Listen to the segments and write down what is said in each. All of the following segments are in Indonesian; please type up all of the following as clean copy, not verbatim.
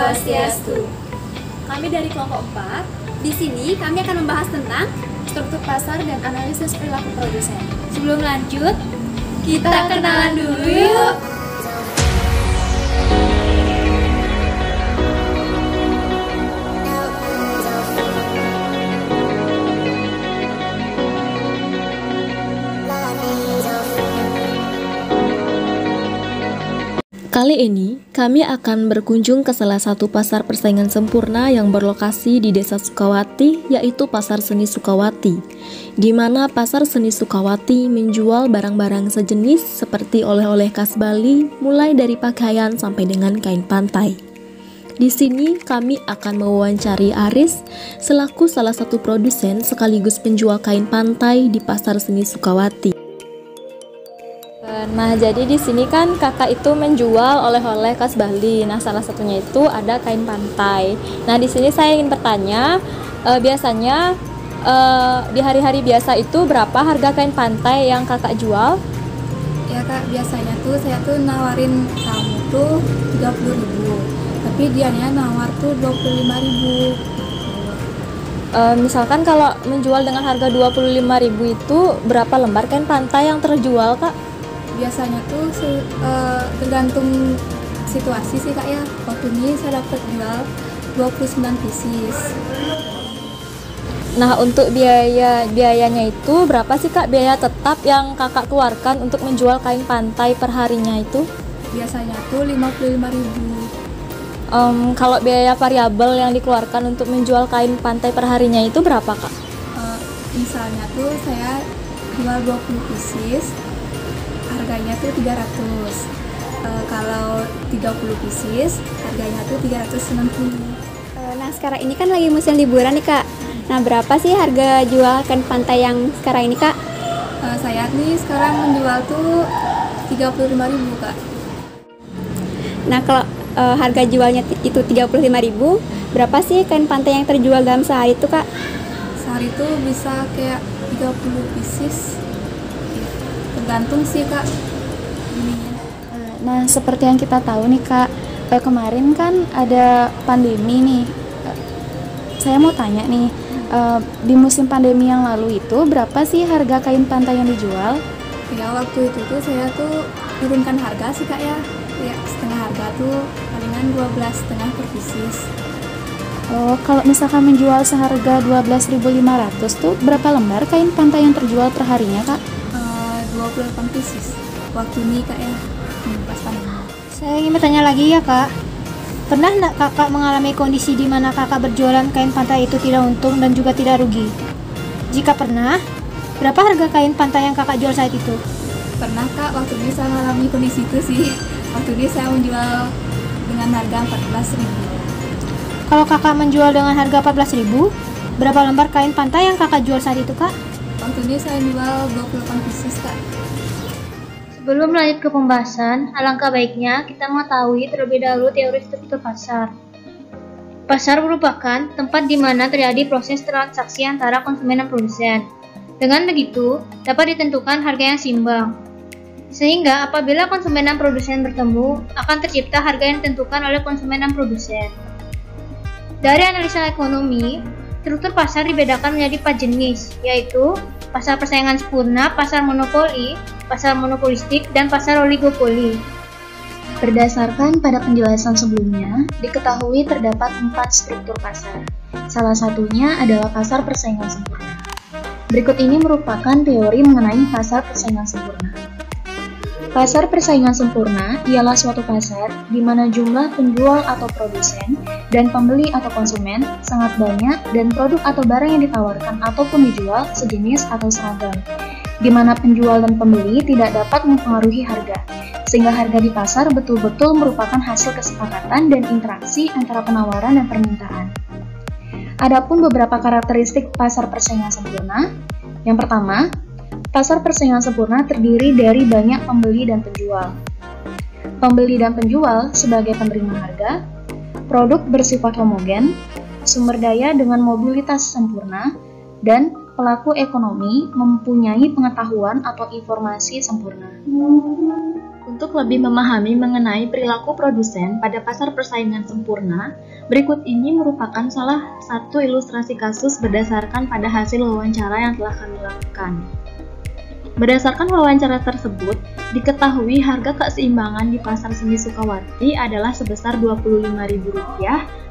Swastiastu. Kami dari kelompok 4. Di sini kami akan membahas tentang Struktur pasar dan analisis perilaku produsen. sebelum lanjut, kita kenalan dulu yuk. Kali ini, kami akan berkunjung ke salah satu pasar persaingan sempurna yang berlokasi di Desa Sukawati, yaitu Pasar Seni Sukawati, di mana Pasar Seni Sukawati menjual barang-barang sejenis seperti oleh-oleh khas Bali, mulai dari pakaian sampai dengan kain pantai. Di sini, kami akan mewawancari Aris, selaku salah satu produsen sekaligus penjual kain pantai di Pasar Seni Sukawati. Nah, jadi di sini kan kakak itu menjual oleh-oleh khas Bali. Nah, salah satunya itu ada kain pantai. Nah, di sini saya ingin bertanya, biasanya di hari-hari biasa itu berapa harga kain pantai yang kakak jual? Ya kak, biasanya tuh saya tuh nawarin kamu tuh 30.000, tapi dianya nawar tuh 25.000. Misalkan kalau menjual dengan harga 25.000 itu berapa lembar kain pantai yang terjual, Kak? Biasanya tuh tergantung situasi sih kak ya. Waktu ini saya dapat jual 29 pieces. Nah, untuk biayanya itu berapa sih, Kak? Biaya tetap yang kakak keluarkan untuk menjual kain pantai per harinya itu? Biasanya tuh 55.000. Kalau biaya variabel yang dikeluarkan untuk menjual kain pantai per harinya itu berapa, Kak? Misalnya tuh saya jual 20 pieces, harganya tuh 300. Kalau 30 pieces, harganya tuh 360. Nah, sekarang ini kan lagi musim liburan nih kak. Nah, berapa sih harga jual kain pantai yang sekarang ini kak? Saya nih sekarang menjual tuh 35.000 kak. Nah, kalau harga jualnya itu 35.000, berapa sih kain pantai yang terjual dalam sehari itu kak? Sehari tuh bisa kayak 30 pieces. Tergantung sih kak ininya. Nah, seperti yang kita tahu nih Kak, kemarin kan ada pandemi nih. Saya mau tanya nih, di musim pandemi yang lalu itu berapa sih harga kain pantai yang dijual? Ya waktu itu tuh saya tuh turunkan harga sih kak ya. Ya setengah harga tuh palingan 12,5 per pieces. Oh, kalau misalkan menjual seharga 12.500 tuh berapa lembar kain pantai yang terjual per harinya Kak? 28 pieces waktu ini kak ya, pas pandemi. Saya ingin bertanya lagi ya kak, pernah nggak kakak mengalami kondisi di mana kakak berjualan kain pantai itu tidak untung dan juga tidak rugi? Jika pernah, berapa harga kain pantai yang kakak jual saat itu? Pernah kak, waktu ini saya mengalami kondisi itu sih. Waktu ini saya menjual dengan harga 14.000. Kalau kakak menjual dengan harga 14.000, berapa lembar kain pantai yang kakak jual saat itu kak? Waktu ini saya jual 28 pieces kak. Sebelum lanjut ke pembahasan, alangkah baiknya kita mengetahui terlebih dahulu teori struktur pasar. Pasar merupakan tempat di mana terjadi proses transaksi antara konsumen dan produsen. Dengan begitu, dapat ditentukan harga yang seimbang. Sehingga apabila konsumen dan produsen bertemu, akan tercipta harga yang ditentukan oleh konsumen dan produsen. Dari analisa ekonomi, struktur pasar dibedakan menjadi 4 jenis, yaitu pasar persaingan sempurna, pasar monopoli, pasar monopolistik, dan pasar oligopoli. Berdasarkan pada penjelasan sebelumnya, diketahui terdapat 4 struktur pasar. Salah satunya adalah pasar persaingan sempurna. Berikut ini merupakan teori mengenai pasar persaingan sempurna. Pasar persaingan sempurna ialah suatu pasar di mana jumlah penjual atau produsen dan pembeli atau konsumen sangat banyak dan produk atau barang yang ditawarkan ataupun dijual sejenis atau seragam, di mana penjual dan pembeli tidak dapat mempengaruhi harga, sehingga harga di pasar betul-betul merupakan hasil kesepakatan dan interaksi antara penawaran dan permintaan. Adapun beberapa karakteristik pasar persaingan sempurna. Yang pertama, pasar persaingan sempurna terdiri dari banyak pembeli dan penjual. Pembeli dan penjual sebagai penerima harga, produk bersifat homogen, sumber daya dengan mobilitas sempurna, dan pelaku ekonomi mempunyai pengetahuan atau informasi sempurna. Untuk lebih memahami mengenai perilaku produsen pada pasar persaingan sempurna, berikut ini merupakan salah satu ilustrasi kasus berdasarkan pada hasil wawancara yang telah kami lakukan. Berdasarkan wawancara tersebut, diketahui harga keseimbangan di pasar seni Sukawati adalah sebesar Rp25.000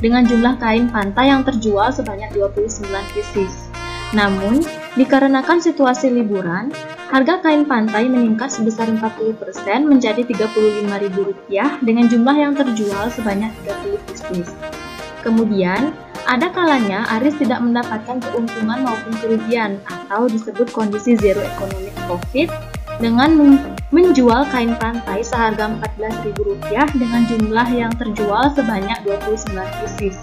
dengan jumlah kain pantai yang terjual sebanyak 29 pieces. Namun, dikarenakan situasi liburan, harga kain pantai meningkat sebesar 40% menjadi Rp35.000 dengan jumlah yang terjual sebanyak 30 pieces. Kemudian, ada kalanya Aris tidak mendapatkan keuntungan maupun kerugian atau disebut kondisi zero economic profit dengan menjual kain pantai seharga Rp14.000 dengan jumlah yang terjual sebanyak 29 pieces.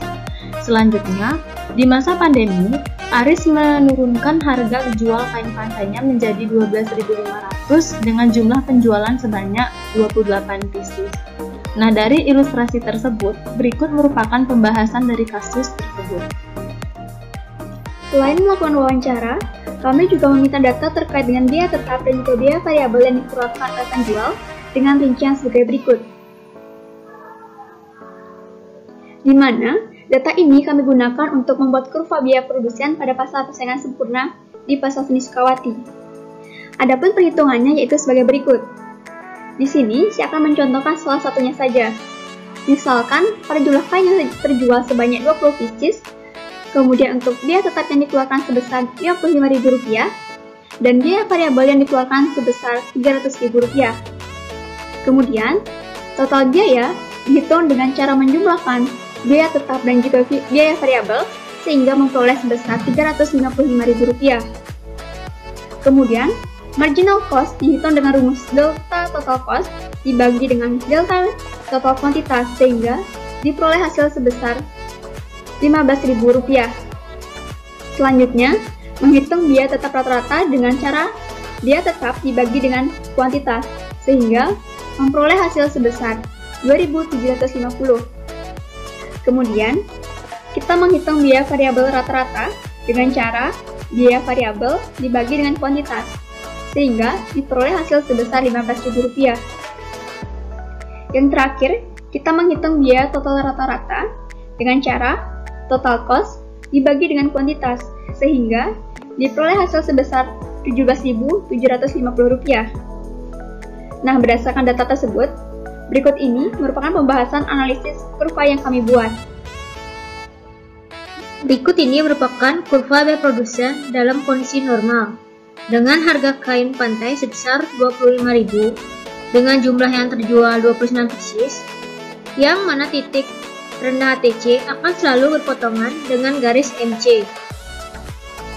Selanjutnya, di masa pandemi, Aris menurunkan harga jual kain pantainya menjadi Rp12.500 dengan jumlah penjualan sebanyak 28 pieces. Nah, dari ilustrasi tersebut, berikut merupakan pembahasan dari kasus tersebut. Selain melakukan wawancara, kami juga meminta data terkait dengan biaya tetap dan juga biaya variabel yang dikeluarkan oleh penjual dengan rincian sebagai berikut. Di mana data ini kami gunakan untuk membuat kurva biaya produsen pada pasar persaingan sempurna di pasar seni Sukawati. Adapun perhitungannya yaitu sebagai berikut. Di sini saya akan mencontohkan salah satunya saja. Misalkan pada jumlah kain yang terjual sebanyak 20 pieces, kemudian untuk biaya tetap yang dikeluarkan sebesar Rp55.000 dan biaya variabel yang dikeluarkan sebesar Rp300.000. Kemudian, total biaya dihitung dengan cara menjumlahkan biaya tetap dan juga biaya variabel sehingga memperoleh sebesar Rp355.000. Kemudian, marginal cost dihitung dengan rumus delta total cost dibagi dengan delta total kuantitas sehingga diperoleh hasil sebesar Rp15.000. Selanjutnya, menghitung biaya tetap rata-rata dengan cara biaya tetap dibagi dengan kuantitas sehingga memperoleh hasil sebesar 2.750. Kemudian, kita menghitung biaya variabel rata-rata dengan cara biaya variabel dibagi dengan kuantitas sehingga diperoleh hasil sebesar Rp15.000. Yang terakhir, kita menghitung biaya total rata-rata dengan cara total cost dibagi dengan kuantitas sehingga diperoleh hasil sebesar Rp17.750. Nah, berdasarkan data tersebut, berikut ini merupakan pembahasan analisis kurva yang kami buat. Berikut ini merupakan kurva biaya produsen dalam kondisi normal dengan harga kain pantai sebesar Rp25.000 dengan jumlah yang terjual 29 pieces, yang mana titik rendah HTC akan selalu berpotongan dengan garis MC.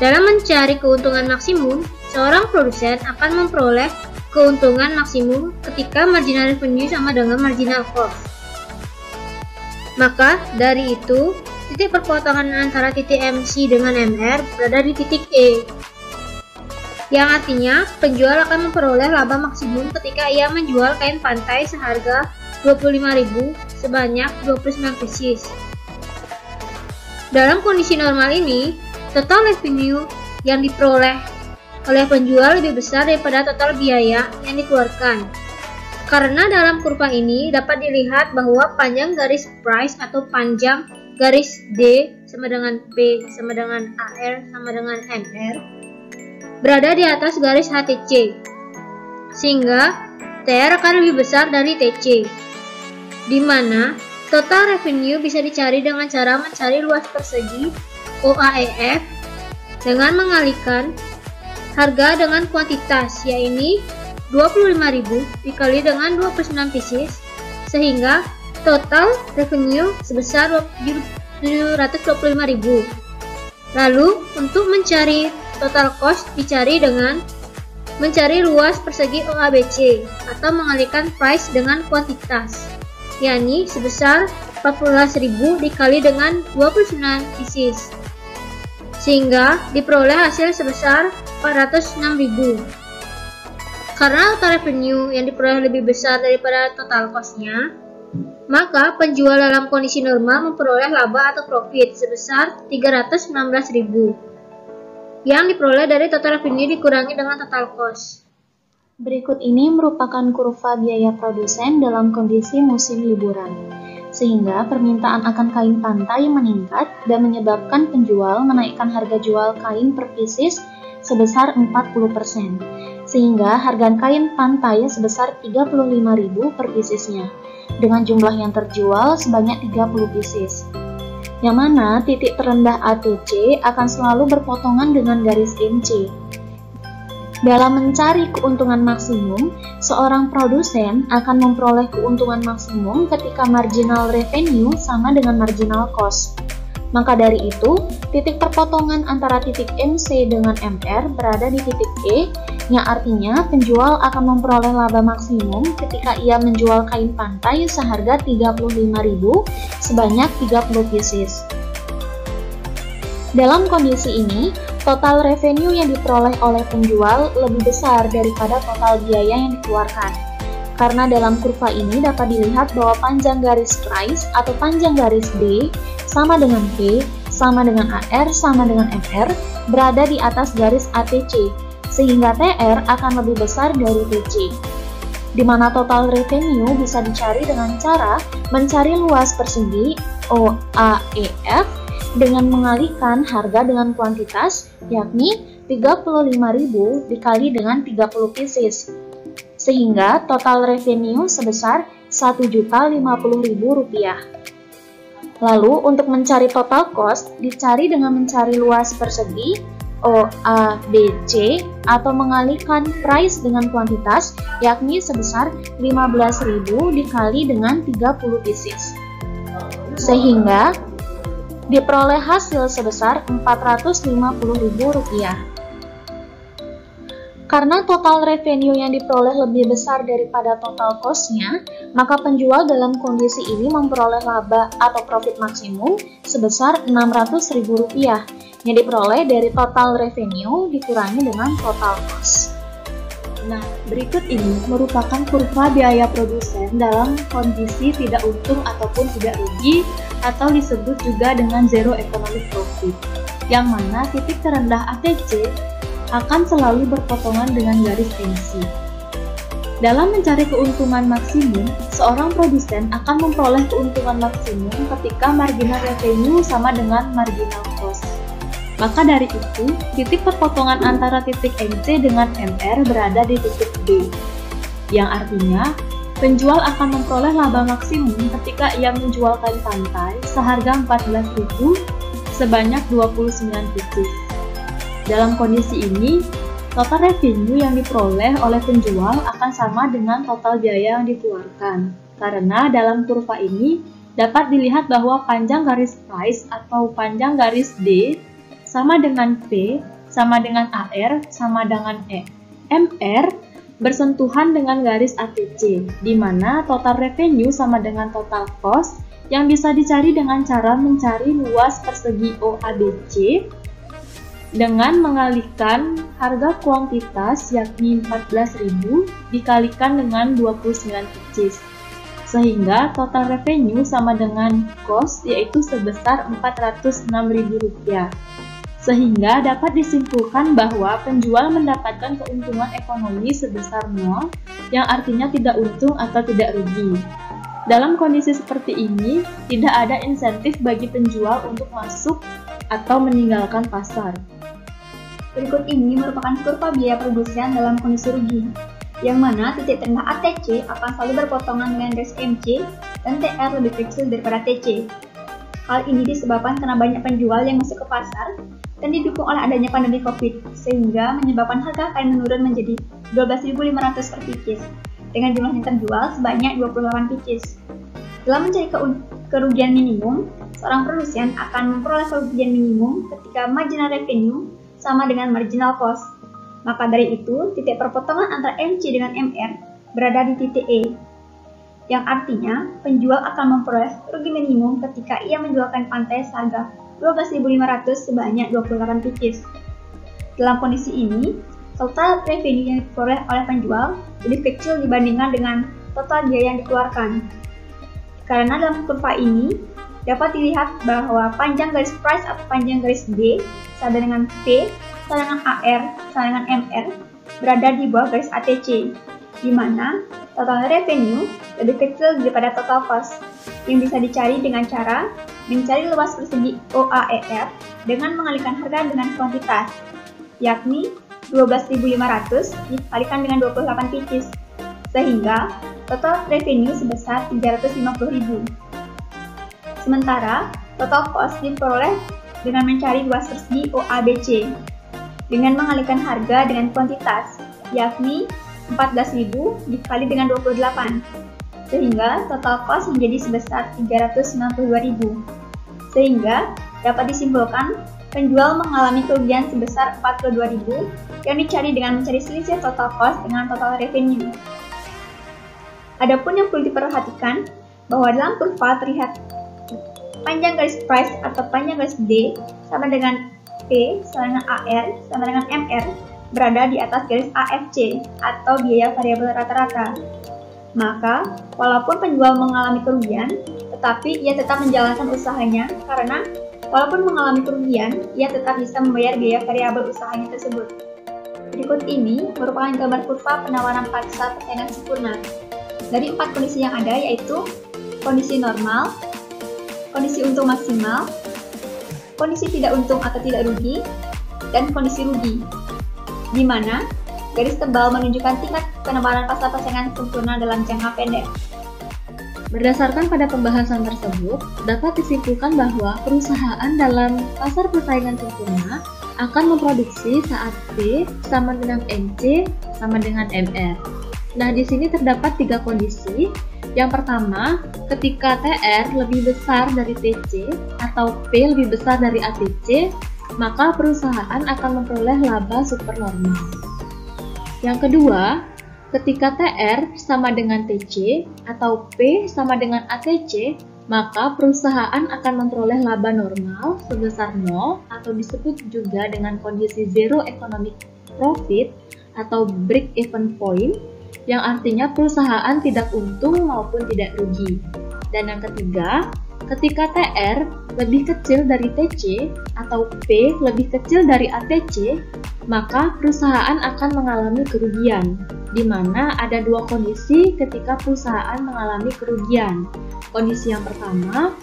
Dalam mencari keuntungan maksimum, seorang produsen akan memperoleh keuntungan maksimum ketika marginal revenue sama dengan marginal cost. Maka dari itu, titik perpotongan antara titik MC dengan MR berada di titik E, yang artinya penjual akan memperoleh laba maksimum ketika ia menjual kain pantai seharga Rp25.000 sebanyak 29 pieces. Dalam kondisi normal ini, total revenue yang diperoleh oleh penjual lebih besar daripada total biaya yang dikeluarkan. Karena dalam kurva ini dapat dilihat bahwa panjang garis price atau panjang garis D sama dengan P sama dengan AR sama dengan MR berada di atas garis HTC, sehingga TR akan lebih besar dari TC, di mana total revenue bisa dicari dengan cara mencari luas persegi OAEF dengan mengalihkan harga dengan kuantitas, yaitu 25.000 dikali dengan 29 pieces, sehingga total revenue sebesar 725.000. Lalu, untuk mencari total cost dicari dengan mencari luas persegi OABC atau mengalihkan price dengan kuantitas, yakni sebesar 14.000 dikali dengan 29 pieces, sehingga diperoleh hasil sebesar 406.000. Karena total revenue yang diperoleh lebih besar daripada total cost-nya, maka penjual dalam kondisi normal memperoleh laba atau profit sebesar 319.000 yang diperoleh dari total revenue dikurangi dengan total cost. Berikut ini merupakan kurva biaya produsen dalam kondisi musim liburan, sehingga permintaan akan kain pantai meningkat dan menyebabkan penjual menaikkan harga jual kain per pieces sebesar 40%, sehingga harga kain pantai sebesar 35.000 per piecesnya, dengan jumlah yang terjual sebanyak 30 pieces. Yang mana titik terendah ATC akan selalu berpotongan dengan garis MC. Dalam mencari keuntungan maksimum, seorang produsen akan memperoleh keuntungan maksimum ketika marginal revenue sama dengan marginal cost. Maka dari itu, titik perpotongan antara titik MC dengan MR berada di titik E, yang artinya penjual akan memperoleh laba maksimum ketika ia menjual kain pantai seharga 35.000 sebanyak 30 pieces. Dalam kondisi ini, total revenue yang diperoleh oleh penjual lebih besar daripada total biaya yang dikeluarkan. Karena dalam kurva ini dapat dilihat bahwa panjang garis price atau panjang garis D sama dengan P, sama dengan AR, sama dengan MR berada di atas garis ATC, sehingga TR akan lebih besar dari TC. Di mana total revenue bisa dicari dengan cara mencari luas persegi OAEF dengan mengalihkan harga dengan kuantitas, yakni 35.000 dikali dengan 30 pieces, sehingga total revenue sebesar Rp1.050.000. Lalu untuk mencari total cost, dicari dengan mencari luas persegi OABC atau mengalihkan price dengan kuantitas, yakni sebesar 15.000 dikali dengan 30 pieces, sehingga diperoleh hasil sebesar Rp450.000. Karena total revenue yang diperoleh lebih besar daripada total cost-nya, maka penjual dalam kondisi ini memperoleh laba atau profit maksimum sebesar Rp600.000 yang diperoleh dari total revenue dikurangi dengan total cost. Nah, berikut ini merupakan kurva biaya produsen dalam kondisi tidak untung ataupun tidak rugi, atau disebut juga dengan zero economic profit, yang mana titik terendah ATC akan selalu berpotongan dengan garis MC. Dalam mencari keuntungan maksimum, seorang produsen akan memperoleh keuntungan maksimum ketika marginal revenue sama dengan marginal cost. Maka dari itu, titik perpotongan antara titik MC dengan MR berada di titik D, yang artinya penjual akan memperoleh laba maksimum ketika ia menjual kain pantai seharga 14.000 sebanyak 29 pieces. Dalam kondisi ini, total revenue yang diperoleh oleh penjual akan sama dengan total biaya yang dikeluarkan. Karena dalam kurva ini dapat dilihat bahwa panjang garis price atau panjang garis D sama dengan P, sama dengan AR, sama dengan MR bersentuhan dengan garis ATC, di mana total revenue sama dengan total cost yang bisa dicari dengan cara mencari luas persegi OABC dengan mengalihkan harga kuantitas yakni 14.000 dikalikan dengan 29 pieces, sehingga total revenue sama dengan cost yaitu sebesar Rp406.000, sehingga dapat disimpulkan bahwa penjual mendapatkan keuntungan ekonomi sebesar 0, yang artinya tidak untung atau tidak rugi. Dalam kondisi seperti ini, tidak ada insentif bagi penjual untuk masuk atau meninggalkan pasar. Berikut ini merupakan kurva biaya produsen dalam kondisi rugi, yang mana titik terendah ATC akan selalu berpotongan dengan garis MC dan TR lebih kecil daripada TC. Hal ini disebabkan karena banyak penjual yang masuk ke pasar dan didukung oleh adanya pandemi COVID, sehingga menyebabkan harga kain menurun menjadi 12.500 per pieces, dengan jumlah yang terjual sebanyak 28 pieces. Dalam mencari kerugian minimum, seorang produsen akan memperoleh kerugian minimum ketika marginal revenue sama dengan marginal cost. Maka dari itu, titik perpotongan antara MC dengan MR berada di titik E, yang artinya penjual akan memperoleh rugi minimum ketika ia menjual kain pantai seharga 12.500 sebanyak 28 pieces. Dalam kondisi ini, total revenue yang diperoleh oleh penjual lebih kecil dibandingkan dengan total biaya yang dikeluarkan. Karena dalam kurva ini dapat dilihat bahwa panjang garis price atau panjang garis D sama dengan P, sama dengan AR, sama dengan MR berada di bawah garis ATC, di mana total revenue lebih kecil daripada total cost, yang bisa dicari dengan cara mencari luas persegi OAER dengan mengalihkan harga dengan kuantitas, yakni 12.500 dikalikan dengan 28 pieces, sehingga total revenue sebesar 350.000. Sementara, total cost diperoleh dengan mencari luas persegi OABC dengan mengalihkan harga dengan kuantitas, yakni 14.000 dikali dengan 28, sehingga total cost menjadi sebesar 392.000. Sehingga dapat disimpulkan penjual mengalami kerugian sebesar 42.000 yang dicari dengan mencari selisih total cost dengan total revenue. Adapun yang perlu diperhatikan bahwa dalam kurva terlihat panjang garis price atau panjang garis D sama dengan P sama dengan AR sama dengan MR berada di atas garis AFC atau biaya variabel rata-rata. Maka, walaupun penjual mengalami kerugian, tetapi ia tetap menjalankan usahanya karena walaupun mengalami kerugian, ia tetap bisa membayar biaya variabel usahanya tersebut. Berikut ini merupakan gambar kurva penawaran pasar persaingan sempurna. Dari 4 kondisi yang ada yaitu kondisi normal, kondisi untung maksimal, kondisi tidak untung atau tidak rugi, dan kondisi rugi, di mana garis tebal menunjukkan tingkat penawaran pasar persaingan sempurna dalam jangka pendek. Berdasarkan pada pembahasan tersebut, dapat disimpulkan bahwa perusahaan dalam pasar persaingan sempurna akan memproduksi saat P sama dengan MC sama dengan MR. Nah, di sini terdapat 3 kondisi. Yang pertama, ketika TR lebih besar dari TC atau P lebih besar dari ATC, maka perusahaan akan memperoleh laba supernormal. Yang kedua, ketika TR sama dengan TC atau P sama dengan ATC, maka perusahaan akan memperoleh laba normal sebesar 0 atau disebut juga dengan kondisi zero economic profit atau break even point, yang artinya perusahaan tidak untung maupun tidak rugi. Dan yang ketiga, ketika TR lebih kecil dari TC atau P lebih kecil dari ATC, maka perusahaan akan mengalami kerugian, di mana ada 2 kondisi ketika perusahaan mengalami kerugian. Kondisi yang pertama,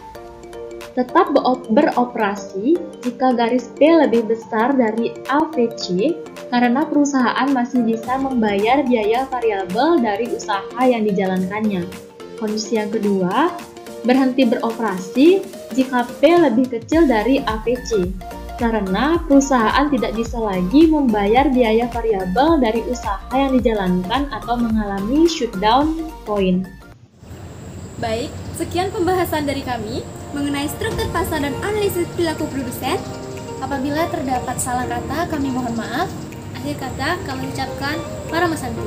tetap beroperasi jika garis P lebih besar dari AVC karena perusahaan masih bisa membayar biaya variabel dari usaha yang dijalankannya. Kondisi yang kedua, berhenti beroperasi jika P lebih kecil dari AVC karena perusahaan tidak bisa lagi membayar biaya variabel dari usaha yang dijalankan atau mengalami shutdown point. Baik, sekian pembahasan dari kami mengenai struktur pasar dan analisis perilaku produsen. Apabila terdapat salah kata, kami mohon maaf. Akhir kata kami ucapkan Parama Santi.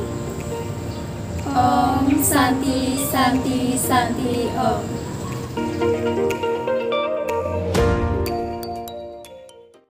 Om Santi Santi Santi Om.